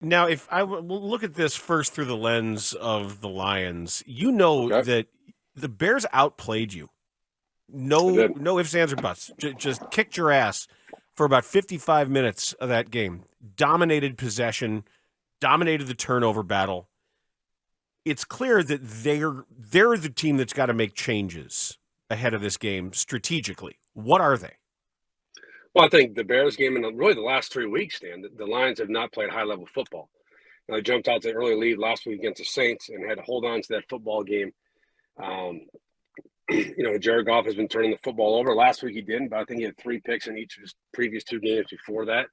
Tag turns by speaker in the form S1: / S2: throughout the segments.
S1: Now, if we'll look at this first through the lens of the Lions, you know
S2: Okay,
S1: that the Bears outplayed you.
S2: I
S1: No,
S2: did.
S1: no ifs, ands, or buts. Just kicked your ass for about 55 minutes of that game. Dominated possession, dominated the turnover battle. It's clear that they're the team that's got to make changes ahead of this game strategically. What are they?
S2: Well, I think the Bears game in really the last 3 weeks, Dan, the Lions have not played high level football. And they jumped out to an early lead last week against the Saints and had to hold on to that football game. Um, Jared Goff has been turning the football over. Last week he didn't, but I think he had 3 picks in each of his previous 2 games before that.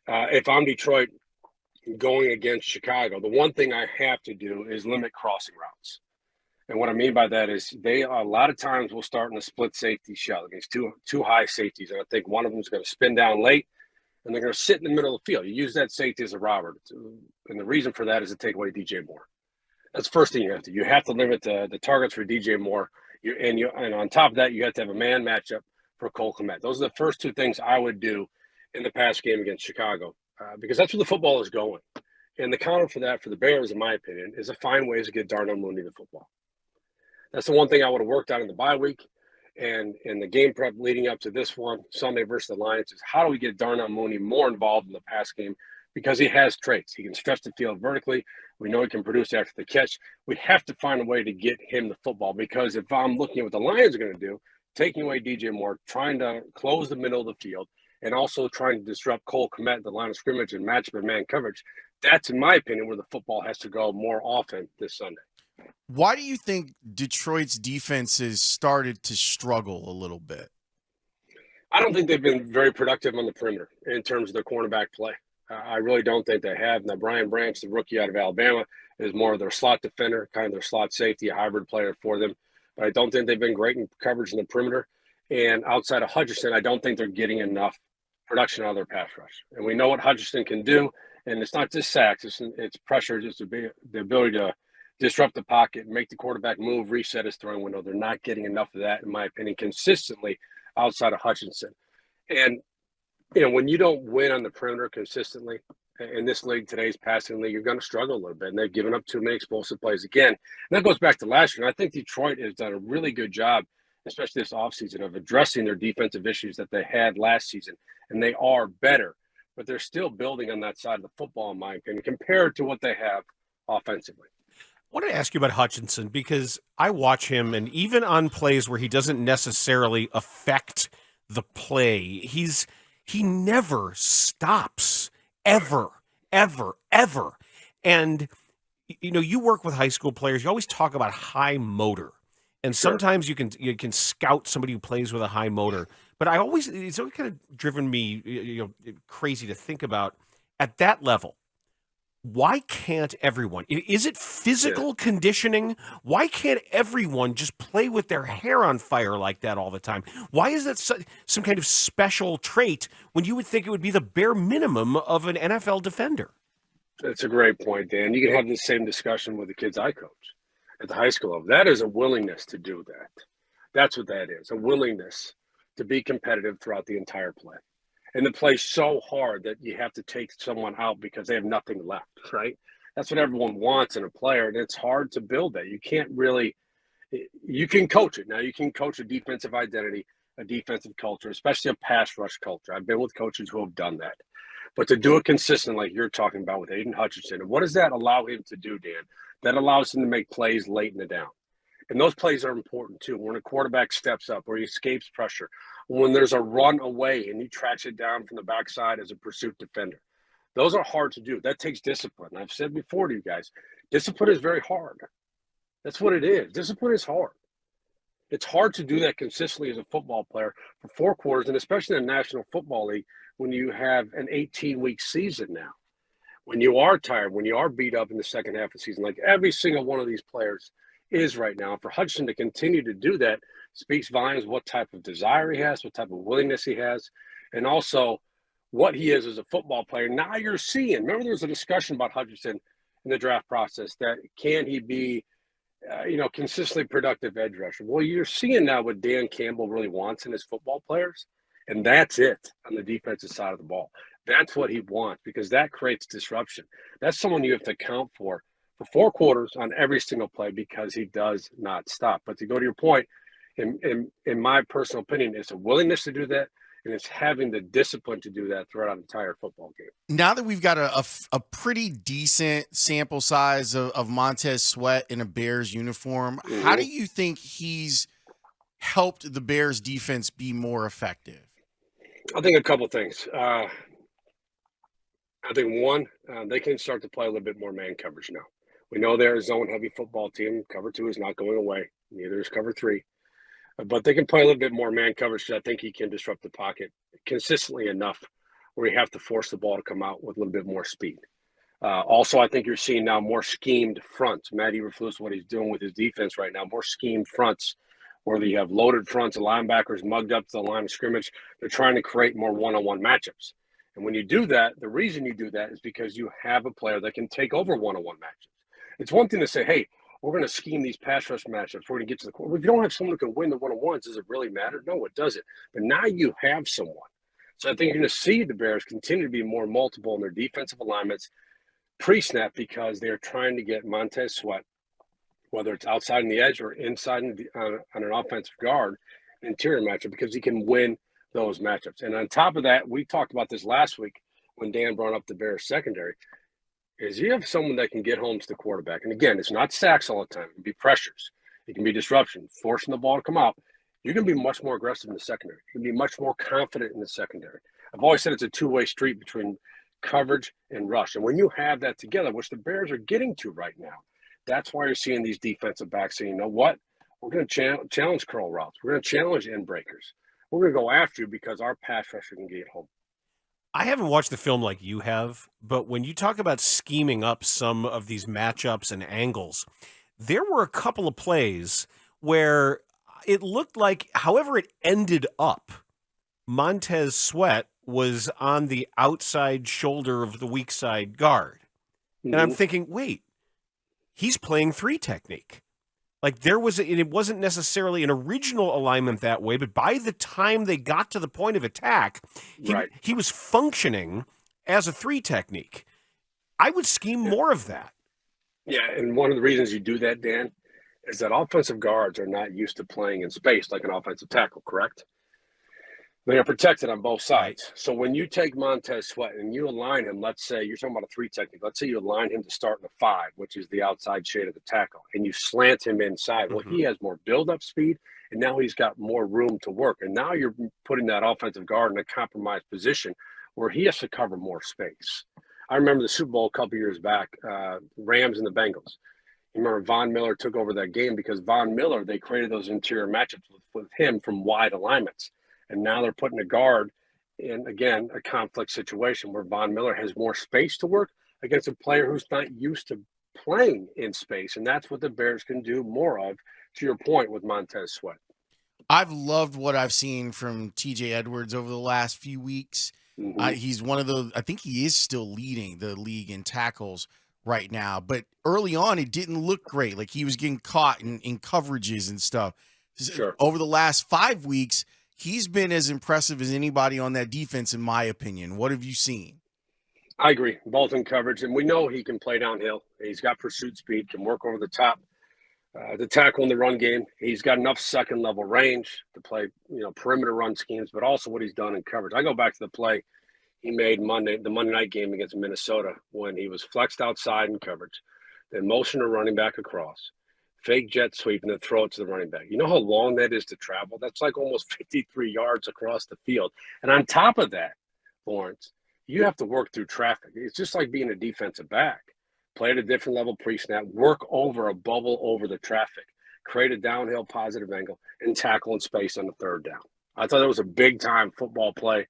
S2: If I'm Detroit going against Chicago, the one thing I have to do is limit crossing routes. And what I mean by that is they a lot of times will start in a split safety shell against two high safeties, and I think one of them is going to spin down late, and they're going to sit in the middle of the field. You use that safety as a robber, and the reason for that is to take away DJ Moore. That's the first thing you have to. You have to limit the targets for DJ Moore, and on top of that, you have to have a man matchup for Cole Kmet. Those are the first two things I would do in the past game against Chicago, because that's where the football is going. And the counter for that for the Bears, in my opinion, is to find ways to get Darnell Mooney the football. That's the one thing I would have worked on in the bye week and in the game prep leading up to this one, Sunday versus the Lions, is how do we get Darnell Mooney more involved in the pass game? Because he has traits. He can stretch the field vertically. We know he can produce after the catch. We have to find a way to get him the football, because if I'm looking at what the Lions are going to do, taking away DJ Moore, trying to close the middle of the field, and also trying to disrupt Cole Kmet, the line of scrimmage, and match up in man coverage, that's, in my opinion, where the football has to go more often this Sunday.
S3: Why do you think Detroit's defense has started to struggle a little bit?
S2: I don't think they've been very productive on the perimeter in terms of their cornerback play. I really don't think they have. Now, Brian Branch, the rookie out of Alabama, is more of their slot defender, kind of their slot safety, a hybrid player for them. But I don't think they've been great in coverage in the perimeter. And outside of Hutchinson, I don't think they're getting enough production out of their pass rush. And we know what Hutchinson can do. And it's not just sacks, it's pressure, just the ability to disrupt the pocket, make the quarterback move, reset his throwing window. They're not getting enough of that, in my opinion, consistently outside of Hutchinson. And, when you don't win on the perimeter consistently in this league, today's passing league, you're going to struggle a little bit. And they've given up too many explosive plays again. And that goes back to last year. And I think Detroit has done a really good job, especially this offseason, of addressing their defensive issues that they had last season. And they are better, but they're still building on that side of the football, in my opinion, compared to what they have offensively.
S1: I want to ask you about Hutchinson because I watch him, and even on plays where he doesn't necessarily affect the play, he never stops, ever, ever, ever. And you work with high school players. You always talk about high motor, and
S2: Sure.
S1: sometimes you can scout somebody who plays with a high motor. But it's always kind of driven me crazy to think about at that level. Why can't everyone? Is it
S2: Yeah.
S1: physical conditioning? Why can't everyone just play with their hair on fire like that all the time? Why is that some kind of special trait when you would think it would be the bare minimum of an NFL defender?
S2: That's a great point, Dan. You can have the same discussion with the kids I coach at the high school level. That is a willingness to do that. That's what that is, a willingness to be competitive throughout the entire play and to play so hard that you have to take someone out because they have nothing left, right? That's what everyone wants in a player, and it's hard to build that. You can't really – you can coach it. Now, you can coach a defensive identity, a defensive culture, especially a pass rush culture. I've been with coaches who have done that. But to do it consistently, like you're talking about with Aiden Hutchinson, and what does that allow him to do, Dan? That allows him to make plays late in the down. And those plays are important too. When a quarterback steps up, where he escapes pressure, when there's a run away and he tracks it down from the backside as a pursuit defender. Those are hard to do. That takes discipline. I've said before to you guys, discipline is very hard. That's what it is. Discipline is hard. It's hard to do that consistently as a football player for 4 quarters, and especially in the National Football League when you have an 18-week season now. When you are tired, when you are beat up in the second half of the season, like every single one of these players is right now, for Hudson to continue to do that speaks volumes what type of desire he has, what type of willingness he has, and also what he is as a football player. Now you're seeing, remember there was a discussion about Hutchinson in the draft process that can he be consistently productive edge rusher. Well, you're seeing now what Dan Campbell really wants in his football players, and that's it on the defensive side of the ball. That's what he wants because that creates disruption. That's someone you have to account for 4 quarters on every single play because he does not stop. But to go to your point, in my personal opinion, it's a willingness to do that, and it's having the discipline to do that throughout an entire football game.
S3: Now that we've got a pretty decent sample size of Montez Sweat in a Bears uniform, how do you think he's helped the Bears defense be more effective?
S2: I think a couple things. I think one, they can start to play a little bit more man coverage now. We know they're a zone-heavy football team. Cover 2 is not going away. Neither is cover 3. But they can play a little bit more man coverage. So I think he can disrupt the pocket consistently enough where you have to force the ball to come out with a little bit more speed. Also, I think you're seeing now more schemed fronts. Matt Eberflus, what he's doing with his defense right now, more schemed fronts where you have loaded fronts of linebackers mugged up to the line of scrimmage. They're trying to create more one-on-one matchups. And when you do that, the reason you do that is because you have a player that can take over one-on-one matchups. It's one thing to say, hey, we're going to scheme these pass rush matchups. We're going to get to the core. If you don't have someone who can win the one-on-ones, does it really matter? No, it doesn't. But now you have someone. So I think you're going to see the Bears continue to be more multiple in their defensive alignments pre-snap because they're trying to get Montez Sweat, whether it's outside on the edge or inside on an offensive guard, an interior matchup, because he can win those matchups. And on top of that, we talked about this last week when Dan brought up the Bears secondary, is you have someone that can get home to the quarterback. And again, it's not sacks all the time. It can be pressures. It can be disruption, forcing the ball to come out. You're going to be much more aggressive in the secondary. You can be much more confident in the secondary. I've always said it's a two-way street between coverage and rush. And when you have that together, which the Bears are getting to right now, that's why you're seeing these defensive backs saying, you know what? We're going to challenge curl routes. We're going to challenge end breakers. We're going to go after you because our pass rusher can get home.
S1: I haven't watched the film like you have, but when you talk about scheming up some of these matchups and angles, there were a couple of plays where it looked like, however it ended up, Montez Sweat was on the outside shoulder of the weak side guard. And I'm thinking, wait, he's playing 3 technique. Like it wasn't necessarily an original alignment that way, but by the time they got to the point of attack, he was functioning as a 3 technique. I would scheme more of that.
S2: Yeah, and one of the reasons you do that, Dan, is that offensive guards are not used to playing in space like an offensive tackle, correct? They are protected on both sides. So when you take Montez Sweat and you align him, let's say you're talking about a 3 technique. Let's say you align him to start in a 5, which is the outside shade of the tackle, and you slant him inside. Well, he has more build-up speed, and now he's got more room to work. And now you're putting that offensive guard in a compromised position where he has to cover more space. I remember the Super Bowl a couple years back, Rams and the Bengals. You remember Von Miller took over that game because Von Miller, they created those interior matchups with him from wide alignments. And now they're putting a guard in, again, a conflict situation where Von Miller has more space to work against a player who's not used to playing in space. And that's what the Bears can do more of, to your point, with Montez Sweat.
S3: I've loved what I've seen from TJ Edwards over the last few weeks. He's one of the, I think he is still leading the league in tackles right now. But early on, it didn't look great. Like he was getting caught in coverages and stuff.
S2: Sure.
S3: Over the last 5 weeks, he's been as impressive as anybody on that defense, in my opinion. What have you seen?
S2: I agree. Both in coverage. And we know he can play downhill. He's got pursuit speed, can work over the top. The tackle in the run game. He's got enough second-level range to play, perimeter run schemes, but also what he's done in coverage. I go back to the play he made the Monday night game against Minnesota when he was flexed outside in coverage, then motion a running back across, fake jet sweep, and then throw it to the running back. You know how long that is to travel? That's like almost 53 yards across the field. And on top of that, Lawrence, you have to work through traffic. It's just like being a defensive back. Play at a different level pre-snap, work over a bubble over the traffic, create a downhill positive angle, and tackle in space on the 3rd down. I thought that was a big-time football play.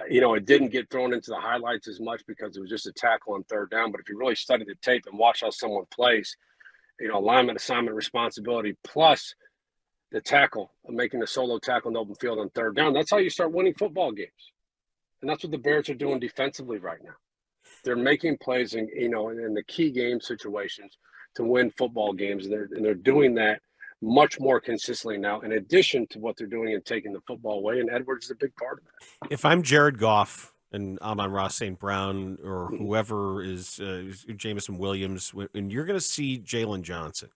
S2: It didn't get thrown into the highlights as much because it was just a tackle on 3rd down. But if you really study the tape and watch how someone plays, alignment, assignment, responsibility, plus the tackle, making a solo tackle in the open field on 3rd down, that's how you start winning football games. And that's what the Bears are doing defensively right now. They're making plays in the key game situations to win football games, and they're doing that much more consistently now, in addition to what they're doing and taking the football away, and Edwards is a big part of that.
S1: If I'm Jared Goff, and Amon-Ra St. Brown or whoever is Jameson Williams, and you're going to see Jalen Johnson.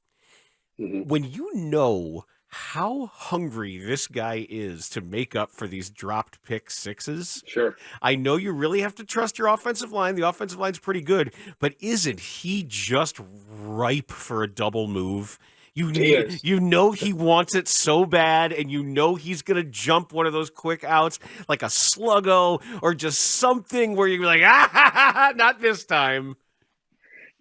S1: When you know how hungry this guy is to make up for these dropped pick sixes,
S2: Sure.
S1: I know you really have to trust your offensive line. The offensive line's pretty good, but isn't he just ripe for a double move? You know he wants it so bad, and you know he's going to jump one of those quick outs like a sluggo or just something where you're like, not this time.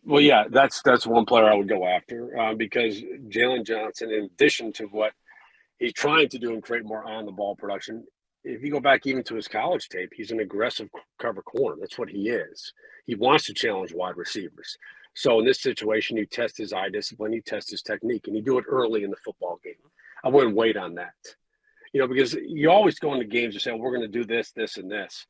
S2: Well, yeah, that's one player I would go after because Jalen Johnson, in addition to what he's trying to do and create more on-the-ball production, if you go back even to his college tape, he's an aggressive cover corner. That's what he is. He wants to challenge wide receivers. So in this situation, you test his eye discipline, you test his technique, and you do it early in the football game. I wouldn't wait on that. Because you always go into games and say, we're going to do this, this, and this.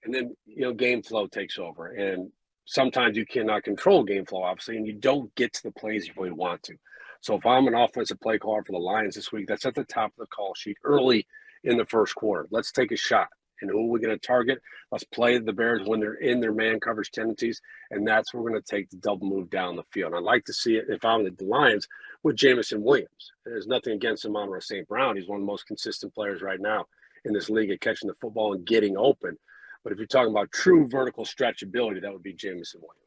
S2: And then, game flow takes over. And sometimes you cannot control game flow, obviously, and you don't get to the plays you really want to. So if I'm an offensive play caller for the Lions this week, that's at the top of the call sheet early in the first quarter. Let's take a shot. And who are we going to target? Let's play the Bears when they're in their man coverage tendencies, and that's where we're going to take the double move down the field. And I'd like to see it, if I'm the Lions, with Jameson Williams. There's nothing against Amon-Ra St. Brown. He's one of the most consistent players right now in this league at catching the football and getting open. But if you're talking about true vertical stretchability, that would be Jameson Williams.